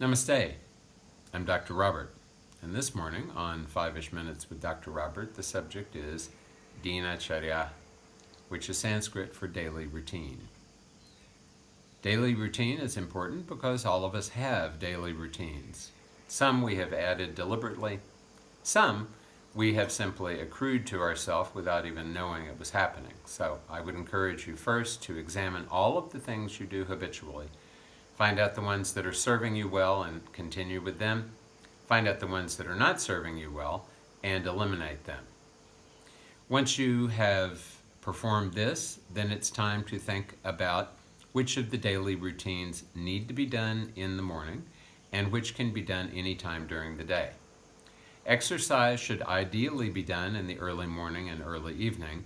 Namaste. I'm Dr. Robert, and this morning on 5-ish Minutes with Dr. Robert, the subject is Dinacharya, which is Sanskrit for daily routine. Daily routine is important because all of us have daily routines. Some we have added deliberately, some we have simply accrued to ourselves without even knowing it was happening. So I would encourage you first to examine all of the things you do habitually. Find out the ones that are serving you well and continue with them. Find out the ones that are not serving you well and eliminate them. Once you have performed this, then it's time to think about which of the daily routines need to be done in the morning and which can be done anytime during the day. Exercise should ideally be done in the early morning and early evening,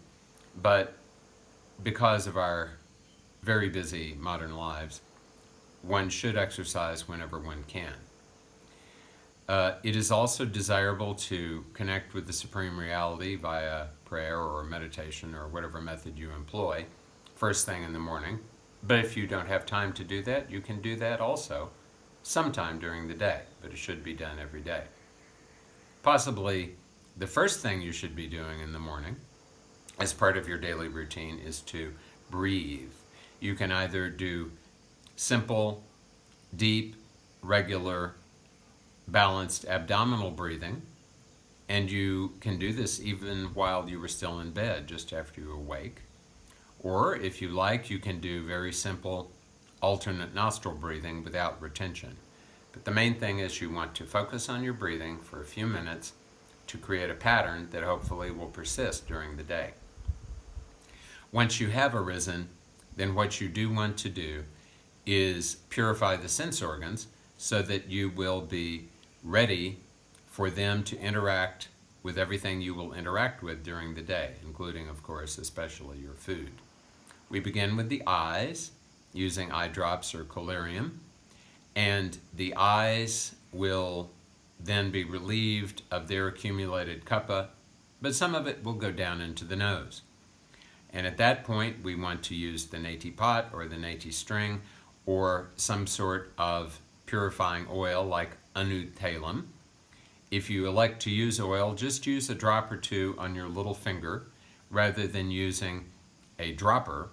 but because of our very busy modern lives, one should exercise whenever one can. It is also desirable to connect with the Supreme Reality via prayer or meditation or whatever method you employ first thing in the morning. But if you don't have time to do that, you can do that also sometime during the day, but it should be done every day. Possibly the first thing you should be doing in the morning as part of your daily routine is to breathe. You can either do simple, deep, regular, balanced abdominal breathing, and you can do this even while you were still in bed, just after you awake. Or if you like, you can do very simple alternate nostril breathing without retention. But the main thing is you want to focus on your breathing for a few minutes to create a pattern that hopefully will persist during the day. Once you have arisen, then what you do want to do is purify the sense organs so that you will be ready for them to interact with everything you will interact with during the day, including, of course, especially your food. We begin with the eyes, using eye drops or collyrium, and the eyes will then be relieved of their accumulated kapha, but some of it will go down into the nose. And at that point, we want to use the neti pot or the neti string or some sort of purifying oil like Anu Tailam. If you elect to use oil, just use a drop or two on your little finger rather than using a dropper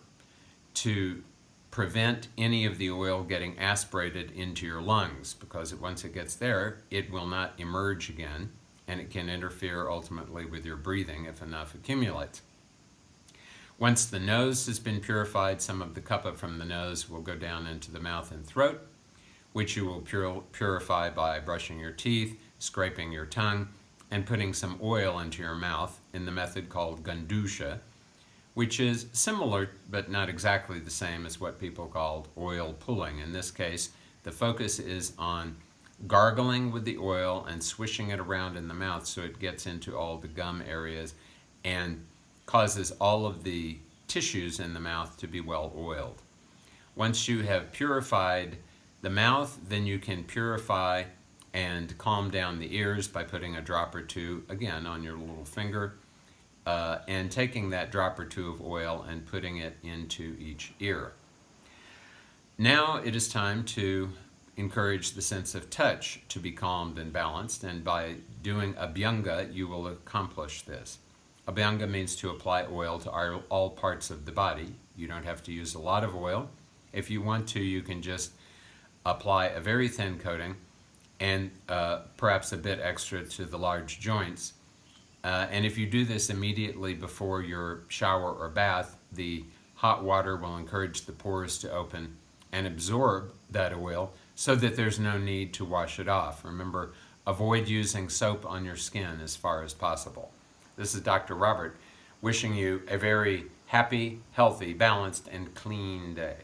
to prevent any of the oil getting aspirated into your lungs, because once it gets there, it will not emerge again, and it can interfere ultimately with your breathing if enough accumulates. Once the nose has been purified, some of the kapha from the nose will go down into the mouth and throat, which you will purify by brushing your teeth, scraping your tongue, and putting some oil into your mouth in the method called gandusha, which is similar but not exactly the same as what people call oil pulling. In this case, the focus is on gargling with the oil and swishing it around in the mouth so it gets into all the gum areas and causes all of the tissues in the mouth to be well oiled. Once you have purified the mouth, then you can purify and calm down the ears by putting a drop or two, again, on your little finger, and taking that drop or two of oil and putting it into each ear. Now it is time to encourage the sense of touch to be calmed and balanced, and by doing abhyanga, you will accomplish this. Abhyanga means to apply oil to all parts of the body. You don't have to use a lot of oil. If you want to, you can just apply a very thin coating and perhaps a bit extra to the large joints. And if you do this immediately before your shower or bath, the hot water will encourage the pores to open and absorb that oil so that there's no need to wash it off. Remember, avoid using soap on your skin as far as possible. This is Dr. Robert wishing you a very happy, healthy, balanced, and clean day.